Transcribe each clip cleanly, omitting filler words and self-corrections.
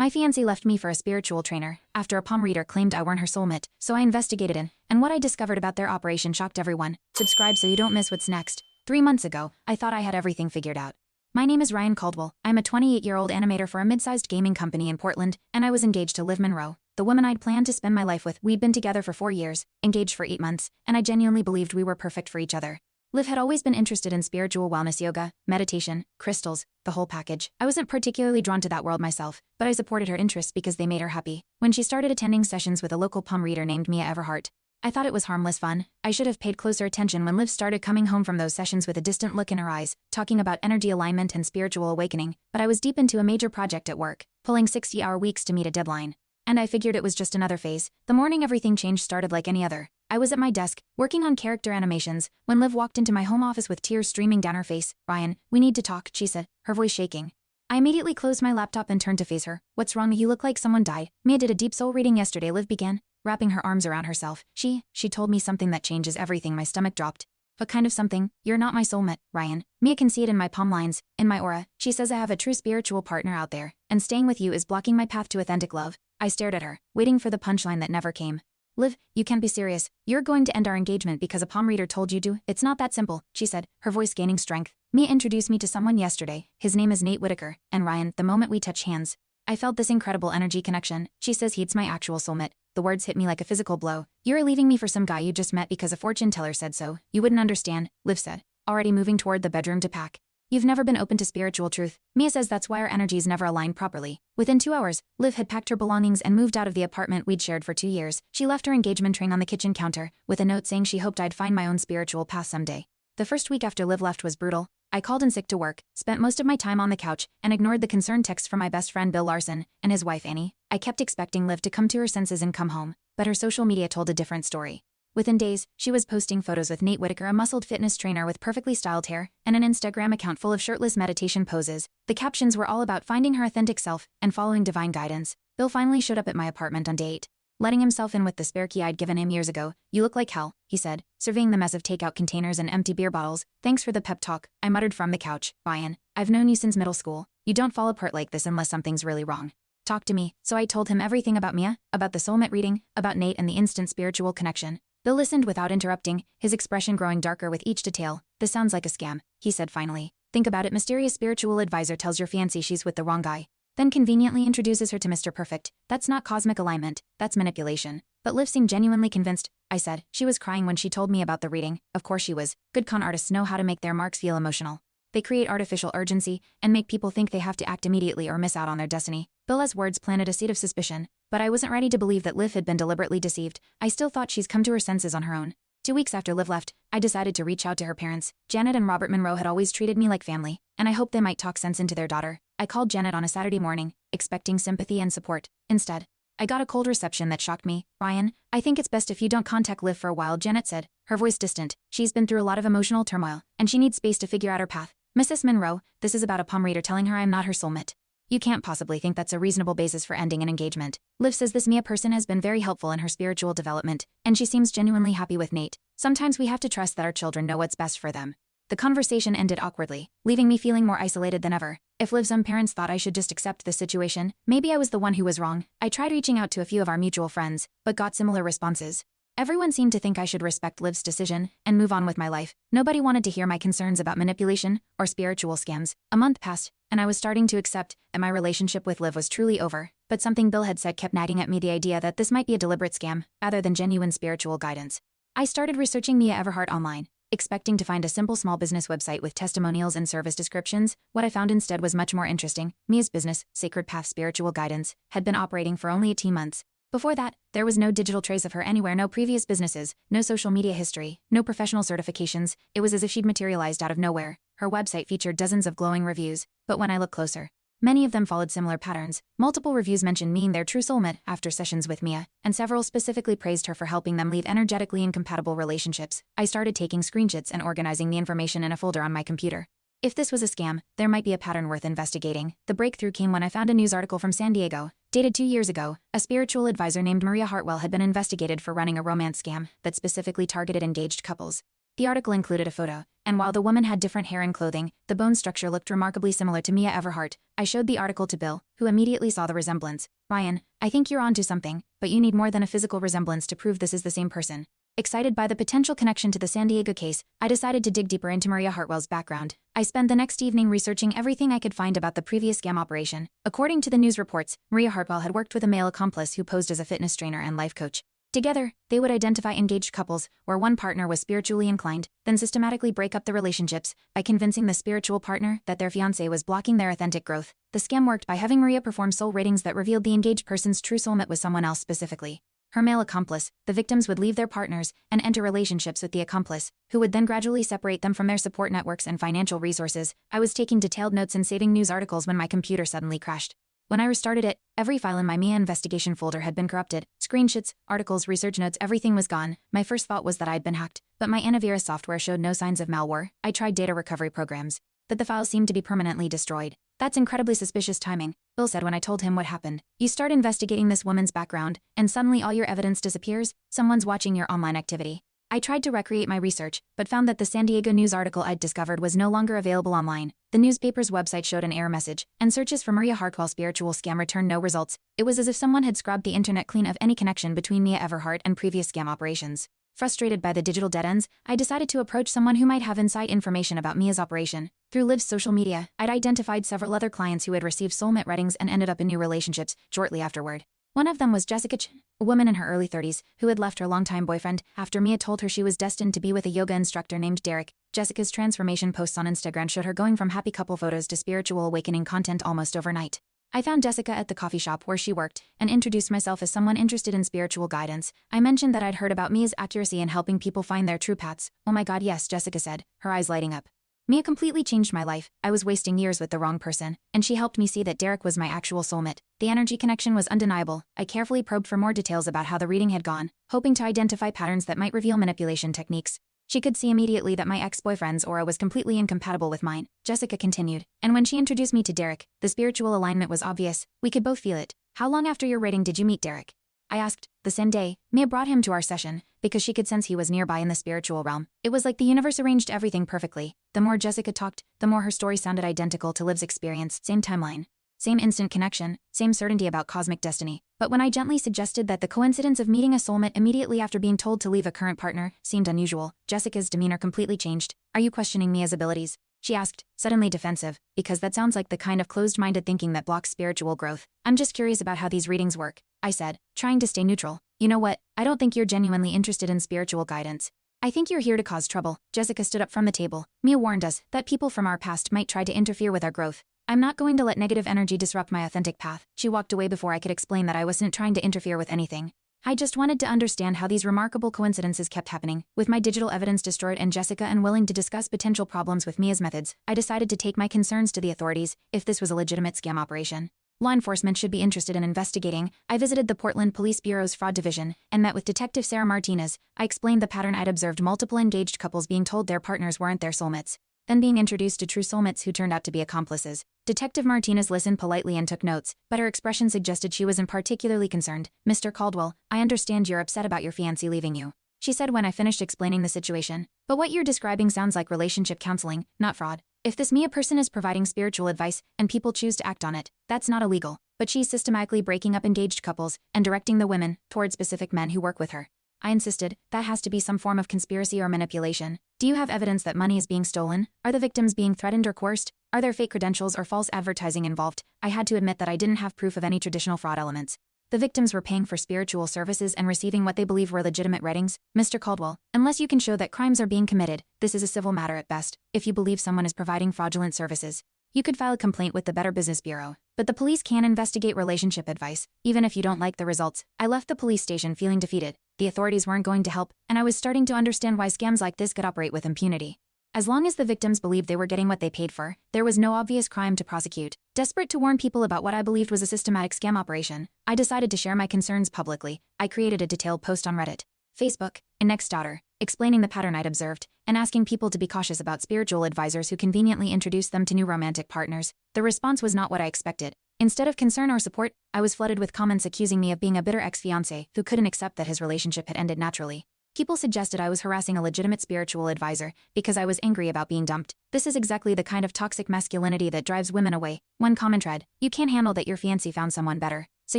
My fiancée left me for a spiritual trainer after a palm reader claimed I weren't her soulmate, so I investigated in, and what I discovered about their operation shocked everyone. Subscribe so you don't miss what's next. 3 months ago, I thought I had everything figured out. My name is Ryan Caldwell. I'm a 28-year-old animator for a mid-sized gaming company in Portland, and I was engaged to Liv Monroe, the woman I'd planned to spend my life with. We'd been together for 4 years, engaged for 8 months, and I genuinely believed we were perfect for each other. Liv had always been interested in spiritual wellness, yoga, meditation, crystals, the whole package. I wasn't particularly drawn to that world myself, but I supported her interests because they made her happy. When she started attending sessions with a local palm reader named Mia Everhart, I thought it was harmless fun. I should have paid closer attention when Liv started coming home from those sessions with a distant look in her eyes, talking about energy alignment and spiritual awakening, but I was deep into a major project at work, pulling 60-hour weeks to meet a deadline. And I figured it was just another phase. The morning everything changed started like any other. I was at my desk, working on character animations, when Liv walked into my home office with tears streaming down her face. "Ryan, we need to talk," she said, her voice shaking. I immediately closed my laptop and turned to face her. "What's wrong? You look like someone died." "Mia did a deep soul reading yesterday," Liv began, wrapping her arms around herself. She told me something that changes everything." My stomach dropped. "What kind of something?" "You're not my soulmate, Ryan. Mia can see it in my palm lines, in my aura. She says I have a true spiritual partner out there, and staying with you is blocking my path to authentic love." I stared at her, waiting for the punchline that never came. "Liv, you can't be serious. You're going to end our engagement because a palm reader told you to?" "It's not that simple," she said, her voice gaining strength. "Mia introduced me to someone yesterday. His name is Nate Whitaker, and Ryan, the moment we touch hands, I felt this incredible energy connection. She says he's my actual soulmate." The words hit me like a physical blow. "You're leaving me for some guy you just met because a fortune teller said so. You wouldn't understand," Liv said, already moving toward the bedroom to pack. "You've never been open to spiritual truth. Mia says that's why our energies never aligned properly." Within 2 hours, Liv had packed her belongings and moved out of the apartment we'd shared for 2 years. She left her engagement ring on the kitchen counter, with a note saying she hoped I'd find my own spiritual path someday. The first week after Liv left was brutal. I called in sick to work, spent most of my time on the couch, and ignored the concerned texts from my best friend Bill Larson and his wife Annie. I kept expecting Liv to come to her senses and come home, but her social media told a different story. Within days, she was posting photos with Nate Whitaker, a muscled fitness trainer with perfectly styled hair, and an Instagram account full of shirtless meditation poses. The captions were all about finding her authentic self and following divine guidance. Bill finally showed up at my apartment on day 8. Letting himself in with the spare key I'd given him years ago. "You look like hell," he said, surveying the mess of takeout containers and empty beer bottles. "Thanks for the pep talk," I muttered from the couch. "Ryan, I've known you since middle school. You don't fall apart like this unless something's really wrong. Talk to me." So I told him everything about Mia, about the soulmate reading, about Nate and the instant spiritual connection. Bill listened without interrupting, his expression growing darker with each detail. "This sounds like a scam," he said finally. "Think about it. Mysterious spiritual advisor tells your fiancée she's with the wrong guy, then conveniently introduces her to Mr. Perfect. That's not cosmic alignment, that's manipulation." But Liv seemed genuinely convinced, I said. She was crying when she told me about the reading. Of course she was. Good con artists know how to make their marks feel emotional. They create artificial urgency and make people think they have to act immediately or miss out on their destiny. Bill's words planted a seed of suspicion, but I wasn't ready to believe that Liv had been deliberately deceived. I still thought she's come to her senses on her own. 2 weeks after Liv left, I decided to reach out to her parents. Janet and Robert Monroe had always treated me like family, and I hoped they might talk sense into their daughter. I called Janet on a Saturday morning, expecting sympathy and support. Instead, I got a cold reception that shocked me. "Ryan, I think it's best if you don't contact Liv for a while," Janet said, her voice distant. "She's been through a lot of emotional turmoil, and she needs space to figure out her path." "Mrs. Monroe, this is about a palm reader telling her I'm not her soulmate. You can't possibly think that's a reasonable basis for ending an engagement. Liv says this Mia person has been very helpful in her spiritual development, and she seems genuinely happy with Nate. Sometimes we have to trust that our children know what's best for them." The conversation ended awkwardly, leaving me feeling more isolated than ever. If Liv's parents thought I should just accept the situation, maybe I was the one who was wrong. I tried reaching out to a few of our mutual friends, but got similar responses. Everyone seemed to think I should respect Liv's decision and move on with my life. Nobody wanted to hear my concerns about manipulation or spiritual scams. A month passed, and I was starting to accept that my relationship with Liv was truly over. But something Bill had said kept nagging at me, the idea that this might be a deliberate scam, rather than genuine spiritual guidance. I started researching Mia Everhart online, expecting to find a simple small business website with testimonials and service descriptions. What I found instead was much more interesting. Mia's business, Sacred Path Spiritual Guidance, had been operating for only 18 months. Before that, there was no digital trace of her anywhere, no previous businesses, no social media history, no professional certifications. It was as if she'd materialized out of nowhere. Her website featured dozens of glowing reviews, but when I looked closer, many of them followed similar patterns. Multiple reviews mentioned meeting their true soulmate after sessions with Mia, and several specifically praised her for helping them lead energetically incompatible relationships. I started taking screenshots and organizing the information in a folder on my computer. If this was a scam, there might be a pattern worth investigating. The breakthrough came when I found a news article from San Diego, dated 2 years ago. A spiritual advisor named Maria Hartwell had been investigated for running a romance scam that specifically targeted engaged couples. The article included a photo, and while the woman had different hair and clothing, the bone structure looked remarkably similar to Mia Everhart. I showed the article to Bill, who immediately saw the resemblance. Ryan, I think you're onto something, but you need more than a physical resemblance to prove this is the same person. Excited by the potential connection to the San Diego case, I decided to dig deeper into Maria Hartwell's background. I spent the next evening researching everything I could find about the previous scam operation. According to the news reports, Maria Hartwell had worked with a male accomplice who posed as a fitness trainer and life coach. Together, they would identify engaged couples where one partner was spiritually inclined, then systematically break up the relationships by convincing the spiritual partner that their fiancé was blocking their authentic growth. The scam worked by having Maria perform soul readings that revealed the engaged person's true soulmate was someone else specifically. Her male accomplice, the victims would leave their partners and enter relationships with the accomplice, who would then gradually separate them from their support networks and financial resources. I was taking detailed notes and saving news articles when my computer suddenly crashed. When I restarted it, every file in my Mia investigation folder had been corrupted. Screenshots, articles, research notes, everything was gone. My first thought was that I'd been hacked, but my antivirus software showed no signs of malware. I tried data recovery programs, but the files seemed to be permanently destroyed. That's incredibly suspicious timing, Bill said when I told him what happened. You start investigating this woman's background, and suddenly all your evidence disappears. Someone's watching your online activity. I tried to recreate my research, but found that the San Diego News article I'd discovered was no longer available online. The newspaper's website showed an error message, and searches for Maria Hartwell spiritual scam returned no results. It was as if someone had scrubbed the internet clean of any connection between Mia Everhart and previous scam operations. Frustrated by the digital dead ends, I decided to approach someone who might have inside information about Mia's operation. Through Liv's social media, I'd identified several other clients who had received soulmate readings and ended up in new relationships shortly afterward. One of them was Jessica Chen, a woman in her early 30s who had left her longtime boyfriend after Mia told her she was destined to be with a yoga instructor named Derek. Jessica's transformation posts on Instagram showed her going from happy couple photos to spiritual awakening content almost overnight. I found Jessica at the coffee shop where she worked and introduced myself as someone interested in spiritual guidance. I mentioned that I'd heard about Mia's accuracy in helping people find their true paths. Oh my god, yes, Jessica said, her eyes lighting up. Mia completely changed my life. I was wasting years with the wrong person, and she helped me see that Derek was my actual soulmate. The energy connection was undeniable. I carefully probed for more details about how the reading had gone, hoping to identify patterns that might reveal manipulation techniques. She could see immediately that my ex-boyfriend's aura was completely incompatible with mine, Jessica continued. And when she introduced me to Derek, the spiritual alignment was obvious. We could both feel it. How long after your reading did you meet Derek? I asked. The same day. Mia brought him to our session, because she could sense he was nearby in the spiritual realm. It was like the universe arranged everything perfectly. The more Jessica talked, the more her story sounded identical to Liv's experience. Same timeline. Same instant connection, same certainty about cosmic destiny. But when I gently suggested that the coincidence of meeting a soulmate immediately after being told to leave a current partner seemed unusual, Jessica's demeanor completely changed. Are you questioning Mia's abilities? She asked, suddenly defensive, because that sounds like the kind of closed-minded thinking that blocks spiritual growth. I'm just curious about how these readings work, I said, trying to stay neutral. You know what? I don't think you're genuinely interested in spiritual guidance. I think you're here to cause trouble. Jessica stood up from the table. Mia warned us that people from our past might try to interfere with our growth. I'm not going to let negative energy disrupt my authentic path. She walked away before I could explain that I wasn't trying to interfere with anything. I just wanted to understand how these remarkable coincidences kept happening. With my digital evidence destroyed and Jessica unwilling to discuss potential problems with Mia's methods, I decided to take my concerns to the authorities if this was a legitimate scam operation. Law enforcement should be interested in investigating. I visited the Portland Police Bureau's Fraud Division and met with Detective Sarah Martinez. I explained the pattern I'd observed: multiple engaged couples being told their partners weren't their soulmates, then being introduced to true soulmates who turned out to be accomplices. Detective Martinez listened politely and took notes, but her expression suggested she wasn't particularly concerned. Mr. Caldwell, I understand you're upset about your fiancé leaving you, she said when I finished explaining the situation. But what you're describing sounds like relationship counseling, not fraud. If this Mia person is providing spiritual advice and people choose to act on it, that's not illegal. But she's systematically breaking up engaged couples and directing the women toward specific men who work with her. I insisted. That has to be some form of conspiracy or manipulation. Do you have evidence that money is being stolen? Are the victims being threatened or coerced? Are there fake credentials or false advertising involved? I had to admit that I didn't have proof of any traditional fraud elements. The victims were paying for spiritual services and receiving what they believe were legitimate readings. Mr. Caldwell, unless you can show that crimes are being committed, this is a civil matter at best. If you believe someone is providing fraudulent services, you could file a complaint with the Better Business Bureau. But the police can investigate relationship advice, even if you don't like the results. I left the police station feeling defeated. The authorities weren't going to help, and I was starting to understand why scams like this could operate with impunity. As long as the victims believed they were getting what they paid for, there was no obvious crime to prosecute. Desperate to warn people about what I believed was a systematic scam operation, I decided to share my concerns publicly. I created a detailed post on Reddit, Facebook, and Nextdoor, explaining the pattern I'd observed, and asking people to be cautious about spiritual advisors who conveniently introduce them to new romantic partners. The response was not what I expected. Instead of concern or support, I was flooded with comments accusing me of being a bitter ex-fiancé who couldn't accept that his relationship had ended naturally. People suggested I was harassing a legitimate spiritual advisor because I was angry about being dumped. This is exactly the kind of toxic masculinity that drives women away. One common thread: you can't handle that your fiancé found someone better, so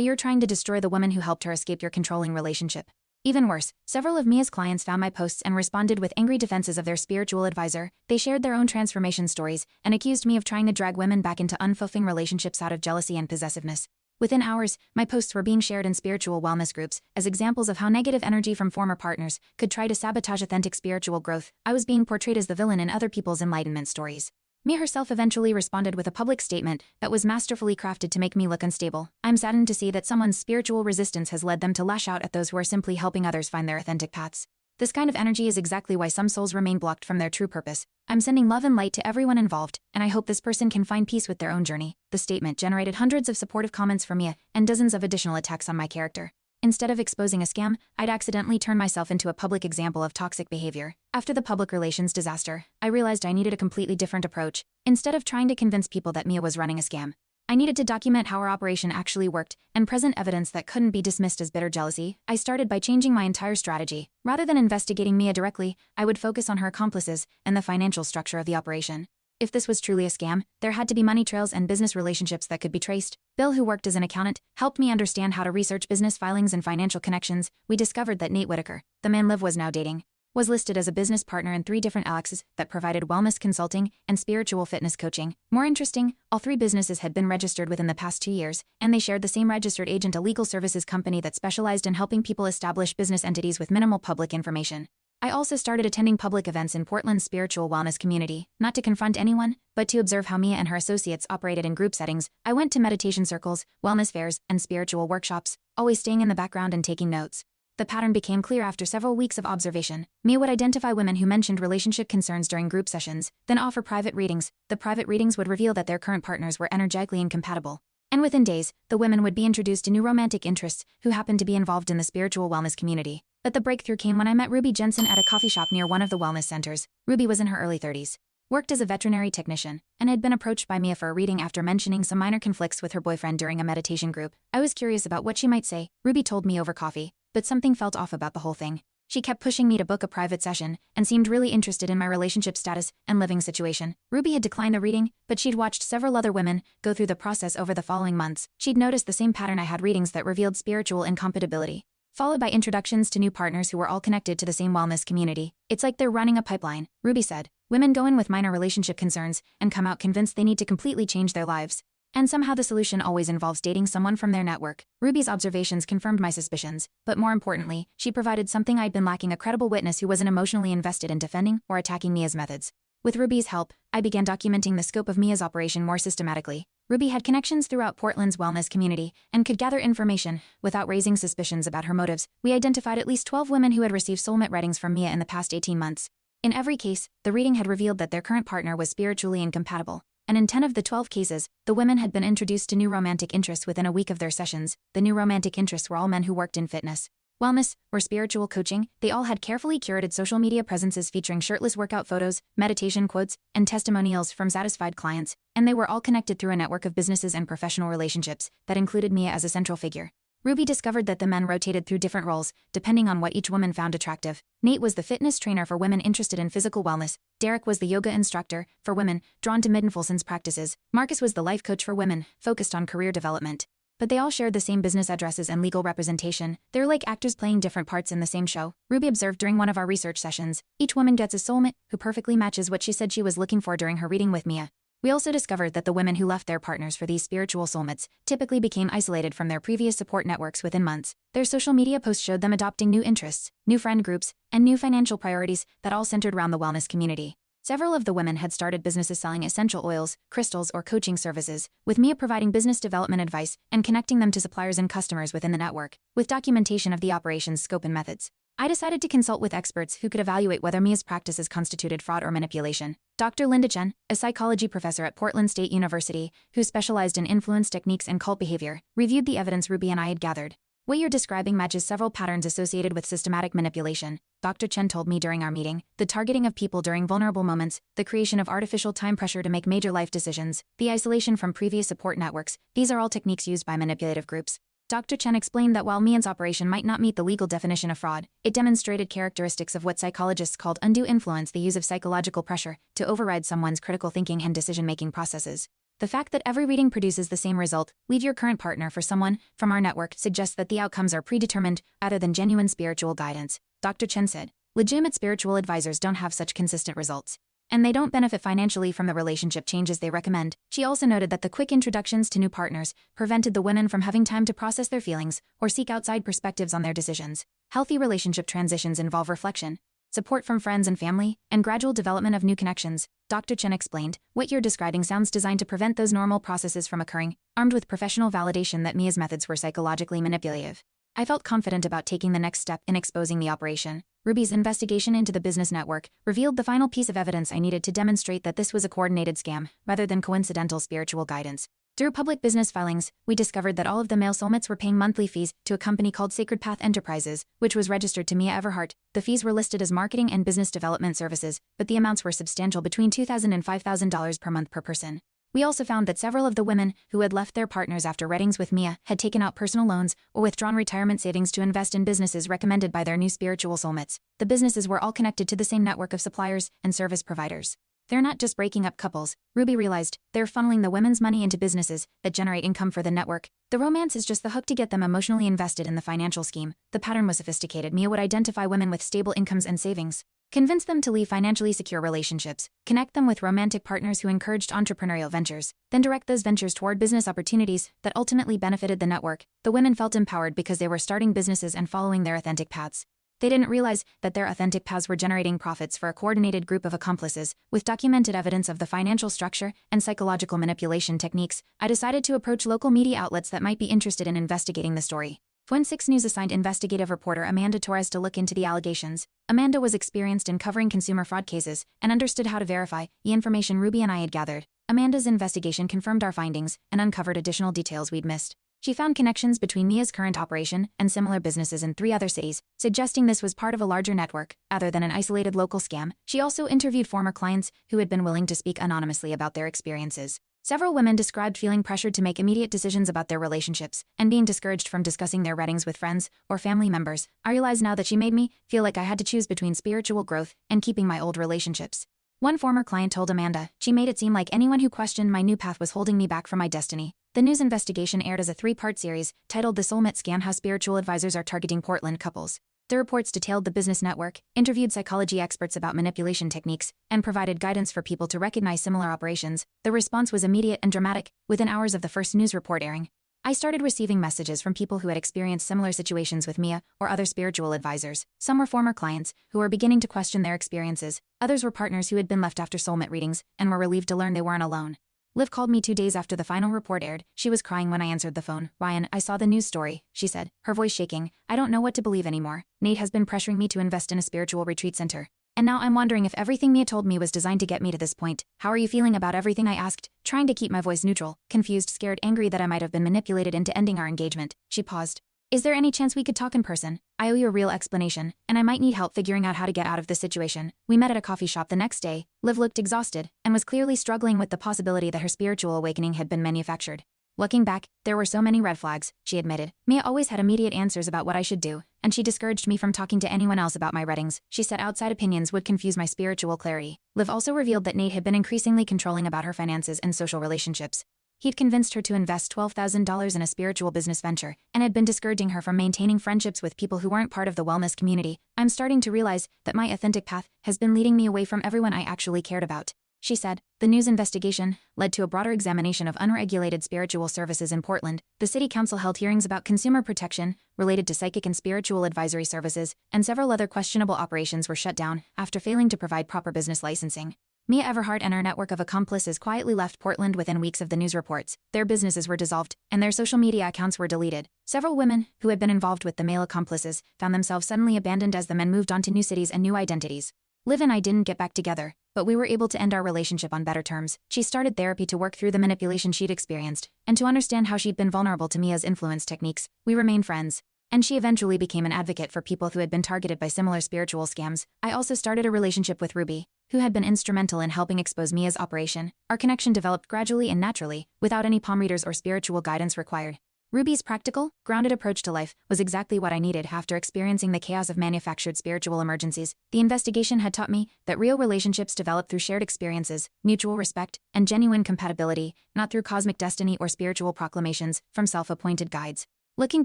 you're trying to destroy the woman who helped her escape your controlling relationship. Even worse, several of Mia's clients found my posts and responded with angry defenses of their spiritual advisor. They shared their own transformation stories and accused me of trying to drag women back into unfulfilling relationships out of jealousy and possessiveness. Within hours, my posts were being shared in spiritual wellness groups as examples of how negative energy from former partners could try to sabotage authentic spiritual growth. I was being portrayed as the villain in other people's enlightenment stories. Mia herself eventually responded with a public statement that was masterfully crafted to make me look unstable. I'm saddened to see that someone's spiritual resistance has led them to lash out at those who are simply helping others find their authentic paths. This kind of energy is exactly why some souls remain blocked from their true purpose. I'm sending love and light to everyone involved, and I hope this person can find peace with their own journey. The statement generated hundreds of supportive comments from Mia and dozens of additional attacks on my character. Instead of exposing a scam, I'd accidentally turned myself into a public example of toxic behavior. After the public relations disaster, I realized I needed a completely different approach. Instead of trying to convince people that Mia was running a scam, I needed to document how our operation actually worked and present evidence that couldn't be dismissed as bitter jealousy. I started by changing my entire strategy. Rather than investigating Mia directly, I would focus on her accomplices and the financial structure of the operation. If this was truly a scam, there had to be money trails and business relationships that could be traced. Bill, who worked as an accountant, helped me understand how to research business filings and financial connections. We discovered that Nate Whitaker, the man Liv was now dating, was listed as a business partner in 3 different Alexes that provided wellness consulting and spiritual fitness coaching. More interesting, all 3 businesses had been registered within the past 2 years, and they shared the same registered agent, a legal services company that specialized in helping people establish business entities with minimal public information. I also started attending public events in Portland's spiritual wellness community, not to confront anyone, but to observe how Mia and her associates operated in group settings. I went to meditation circles, wellness fairs, and spiritual workshops, always staying in the background and taking notes. The pattern became clear after several weeks of observation. Mia would identify women who mentioned relationship concerns during group sessions, then offer private readings. The private readings would reveal that their current partners were energetically incompatible. And within days, the women would be introduced to new romantic interests who happened to be involved in the spiritual wellness community. But the breakthrough came when I met Ruby Jensen at a coffee shop near one of the wellness centers. Ruby was in her early 30s, worked as a veterinary technician, and had been approached by Mia for a reading after mentioning some minor conflicts with her boyfriend during a meditation group. I was curious about what she might say. Ruby told me over coffee, but something felt off about the whole thing. She kept pushing me to book a private session and seemed really interested in my relationship status and living situation. Ruby had declined the reading, but she'd watched several other women go through the process over the following months. She'd noticed the same pattern. I had readings that revealed spiritual incompatibility, followed by introductions to new partners who were all connected to the same wellness community. It's like they're running a pipeline, Ruby said. Women go in with minor relationship concerns and come out convinced they need to completely change their lives. And somehow the solution always involves dating someone from their network. Ruby's observations confirmed my suspicions, but more importantly, she provided something I'd been lacking: a credible witness who wasn't emotionally invested in defending or attacking Mia's methods. With Ruby's help, I began documenting the scope of Mia's operation more systematically. Ruby had connections throughout Portland's wellness community and could gather information without raising suspicions about her motives. We identified at least 12 women who had received soulmate readings from Mia in the past 18 months. In every case, the reading had revealed that their current partner was spiritually incompatible. And in 10 of the 12 cases, the women had been introduced to new romantic interests within a week of their sessions. The new romantic interests were all men who worked in fitness, wellness, or spiritual coaching. They all had carefully curated social media presences featuring shirtless workout photos, meditation quotes, and testimonials from satisfied clients, and they were all connected through a network of businesses and professional relationships that included Mia as a central figure. Ruby discovered that the men rotated through different roles, depending on what each woman found attractive. Nate was the fitness trainer for women interested in physical wellness. Derek was the yoga instructor for women drawn to Middenfolson's practices. Marcus was the life coach for women, focused on career development. But they all shared the same business addresses and legal representation. They're like actors playing different parts in the same show. Ruby observed during one of our research sessions, each woman gets a soulmate who perfectly matches what she said she was looking for during her reading with Mia. We also discovered that the women who left their partners for these spiritual soulmates typically became isolated from their previous support networks within months. Their social media posts showed them adopting new interests, new friend groups, and new financial priorities that all centered around the wellness community. Several of the women had started businesses selling essential oils, crystals, or coaching services, with Mia providing business development advice and connecting them to suppliers and customers within the network, with documentation of the operation's scope and methods. I decided to consult with experts who could evaluate whether Mia's practices constituted fraud or manipulation. Dr. Linda Chen, a psychology professor at Portland State University, who specialized in influence techniques and cult behavior, reviewed the evidence Ruby and I had gathered. What you're describing matches several patterns associated with systematic manipulation, Dr. Chen told me during our meeting. The targeting of people during vulnerable moments, the creation of artificial time pressure to make major life decisions, the isolation from previous support networks, these are all techniques used by manipulative groups. Dr. Chen explained that while Mia's operation might not meet the legal definition of fraud, it demonstrated characteristics of what psychologists called undue influence, the use of psychological pressure to override someone's critical thinking and decision-making processes. The fact that every reading produces the same result, leave your current partner for someone from our network, suggests that the outcomes are predetermined rather than genuine spiritual guidance, Dr. Chen said. Legitimate spiritual advisors don't have such consistent results, and they don't benefit financially from the relationship changes they recommend. She also noted that the quick introductions to new partners prevented the women from having time to process their feelings or seek outside perspectives on their decisions. Healthy relationship transitions involve reflection, support from friends and family, and gradual development of new connections, Dr. Chen explained. What you're describing sounds designed to prevent those normal processes from occurring, armed with professional validation that Mia's methods were psychologically manipulative. I felt confident about taking the next step in exposing the operation. Ruby's investigation into the business network revealed the final piece of evidence I needed to demonstrate that this was a coordinated scam, rather than coincidental spiritual guidance. Through public business filings, we discovered that all of the male soulmates were paying monthly fees to a company called Sacred Path Enterprises, which was registered to Mia Everhart. The fees were listed as marketing and business development services, but the amounts were substantial, between $2,000 and $5,000 per month per person. We also found that several of the women who had left their partners after readings with Mia had taken out personal loans or withdrawn retirement savings to invest in businesses recommended by their new spiritual soulmates. The businesses were all connected to the same network of suppliers and service providers. They're not just breaking up couples, Ruby realized. They're funneling the women's money into businesses that generate income for the network. The romance is just the hook to get them emotionally invested in the financial scheme. The pattern was sophisticated. Mia would identify women with stable incomes and savings, convince them to leave financially secure relationships, connect them with romantic partners who encouraged entrepreneurial ventures, then direct those ventures toward business opportunities that ultimately benefited the network. The women felt empowered because they were starting businesses and following their authentic paths. They didn't realize that their authentic paths were generating profits for a coordinated group of accomplices. With documented evidence of the financial structure and psychological manipulation techniques, I decided to approach local media outlets that might be interested in investigating the story. When 6 News assigned investigative reporter Amanda Torres to look into the allegations. Amanda was experienced in covering consumer fraud cases and understood how to verify the information Ruby and I had gathered. Amanda's investigation confirmed our findings and uncovered additional details we'd missed. She found connections between Mia's current operation and similar businesses in 3 other cities, suggesting this was part of a larger network, rather than an isolated local scam. She also interviewed former clients who had been willing to speak anonymously about their experiences. Several women described feeling pressured to make immediate decisions about their relationships and being discouraged from discussing their weddings with friends or family members. I realize now that she made me feel like I had to choose between spiritual growth and keeping my old relationships. One former client told Amanda, she made it seem like anyone who questioned my new path was holding me back from my destiny. The news investigation aired as a 3-part series titled The Soulmate Scam: How Spiritual Advisors Are Targeting Portland Couples. The reports detailed the business network, interviewed psychology experts about manipulation techniques, and provided guidance for people to recognize similar operations. The response was immediate and dramatic. Within hours of the first news report airing, I started receiving messages from people who had experienced similar situations with Mia or other spiritual advisors. Some were former clients who were beginning to question their experiences. Others were partners who had been left after soulmate readings and were relieved to learn they weren't alone. Liv called me 2 days after the final report aired. She was crying when I answered the phone. "Ryan, I saw the news story," she said, her voice shaking. "I don't know what to believe anymore. Nate has been pressuring me to invest in a spiritual retreat center. And now I'm wondering if everything Mia told me was designed to get me to this point. How are you feeling about everything?" I asked, trying to keep my voice neutral, confused, scared, angry that I might have been manipulated into ending our engagement. She paused. "Is there any chance we could talk in person? I owe you a real explanation, and I might need help figuring out how to get out of this situation." We met at a coffee shop the next day. Liv looked exhausted and was clearly struggling with the possibility that her spiritual awakening had been manufactured. "Looking back, there were so many red flags," she admitted. "Mia always had immediate answers about what I should do, and she discouraged me from talking to anyone else about my readings. She said outside opinions would confuse my spiritual clarity." Liv also revealed that Nate had been increasingly controlling about her finances and social relationships. He'd convinced her to invest $12,000 in a spiritual business venture and had been discouraging her from maintaining friendships with people who weren't part of the wellness community. "I'm starting to realize that my authentic path has been leading me away from everyone I actually cared about," she said. The news investigation led to a broader examination of unregulated spiritual services in Portland. The city council held hearings about consumer protection related to psychic and spiritual advisory services, and several other questionable operations were shut down after failing to provide proper business licensing. Mia Everhart and her network of accomplices quietly left Portland within weeks of the news reports. Their businesses were dissolved, and their social media accounts were deleted. Several women who had been involved with the male accomplices found themselves suddenly abandoned as the men moved on to new cities and new identities. Liv and I didn't get back together, but we were able to end our relationship on better terms. She started therapy to work through the manipulation she'd experienced, and to understand how she'd been vulnerable to Mia's influence techniques. We remained friends, and she eventually became an advocate for people who had been targeted by similar spiritual scams. I also started a relationship with Ruby, who had been instrumental in helping expose Mia's operation. Our connection developed gradually and naturally, without any palm readers or spiritual guidance required. Ruby's practical, grounded approach to life was exactly what I needed after experiencing the chaos of manufactured spiritual emergencies. The investigation had taught me that real relationships develop through shared experiences, mutual respect, and genuine compatibility, not through cosmic destiny or spiritual proclamations from self-appointed guides. Looking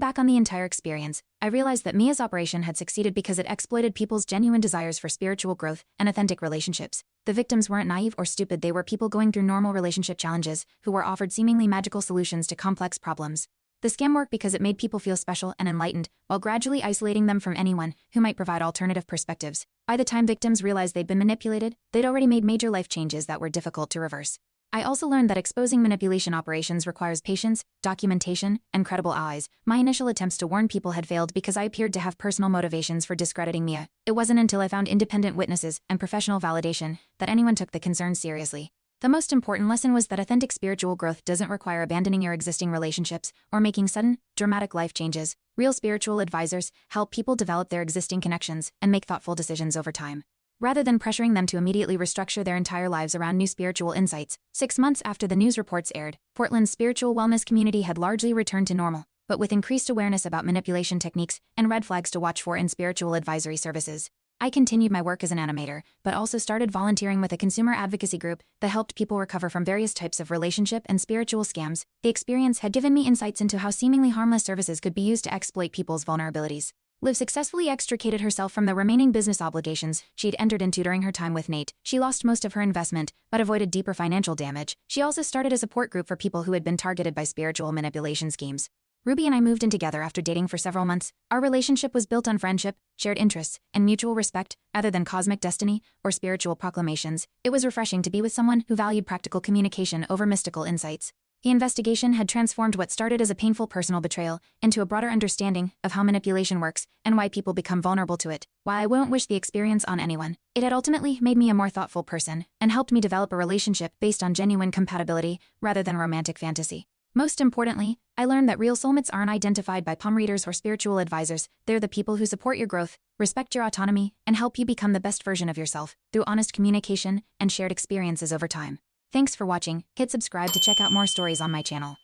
back on the entire experience, I realized that Mia's operation had succeeded because it exploited people's genuine desires for spiritual growth and authentic relationships. The victims weren't naive or stupid, they were people going through normal relationship challenges who were offered seemingly magical solutions to complex problems. The scam worked because it made people feel special and enlightened, while gradually isolating them from anyone who might provide alternative perspectives. By the time victims realized they'd been manipulated, they'd already made major life changes that were difficult to reverse. I also learned that exposing manipulation operations requires patience, documentation, and credible allies. My initial attempts to warn people had failed because I appeared to have personal motivations for discrediting Mia. It wasn't until I found independent witnesses and professional validation that anyone took the concerns seriously. The most important lesson was that authentic spiritual growth doesn't require abandoning your existing relationships or making sudden, dramatic life changes. Real spiritual advisors help people develop their existing connections and make thoughtful decisions over time, rather than pressuring them to immediately restructure their entire lives around new spiritual insights. 6 months after the news reports aired, Portland's spiritual wellness community had largely returned to normal, but with increased awareness about manipulation techniques and red flags to watch for in spiritual advisory services. I continued my work as an animator, but also started volunteering with a consumer advocacy group that helped people recover from various types of relationship and spiritual scams. The experience had given me insights into how seemingly harmless services could be used to exploit people's vulnerabilities. Liv successfully extricated herself from the remaining business obligations she'd entered into during her time with Nate. She lost most of her investment, but avoided deeper financial damage. She also started a support group for people who had been targeted by spiritual manipulation schemes. Ruby and I moved in together after dating for several months. Our relationship was built on friendship, shared interests, and mutual respect, rather than cosmic destiny or spiritual proclamations. It was refreshing to be with someone who valued practical communication over mystical insights. The investigation had transformed what started as a painful personal betrayal into a broader understanding of how manipulation works and why people become vulnerable to it. While I won't wish the experience on anyone, it had ultimately made me a more thoughtful person and helped me develop a relationship based on genuine compatibility rather than romantic fantasy. Most importantly, I learned that real soulmates aren't identified by palm readers or spiritual advisors. They're the people who support your growth, respect your autonomy, and help you become the best version of yourself through honest communication and shared experiences over time. Thanks for watching. Hit subscribe to check out more stories on my channel.